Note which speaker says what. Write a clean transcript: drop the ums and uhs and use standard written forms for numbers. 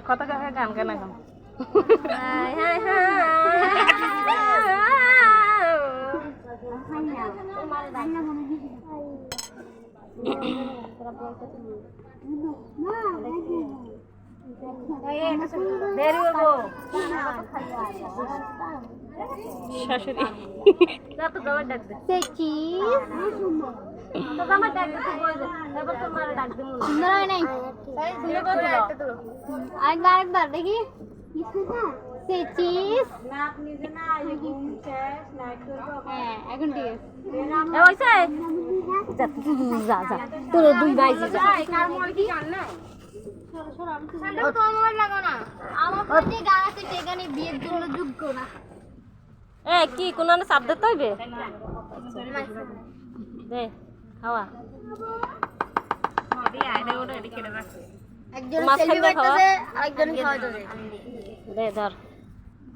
Speaker 1: কথা গান গান এখন শাশুড়ি
Speaker 2: আরেকবার দেখি এখন ঠিক আছে
Speaker 1: যা যা তোর দুই ভাই যা
Speaker 2: বিয়ের জন্য যোগ্য না
Speaker 1: এ কি কোন চাপ দিতে হইবে দে খাওয়া
Speaker 2: একজন সেলফি করতেছে আরেকজন খাওয়া যাবে
Speaker 1: দে ধর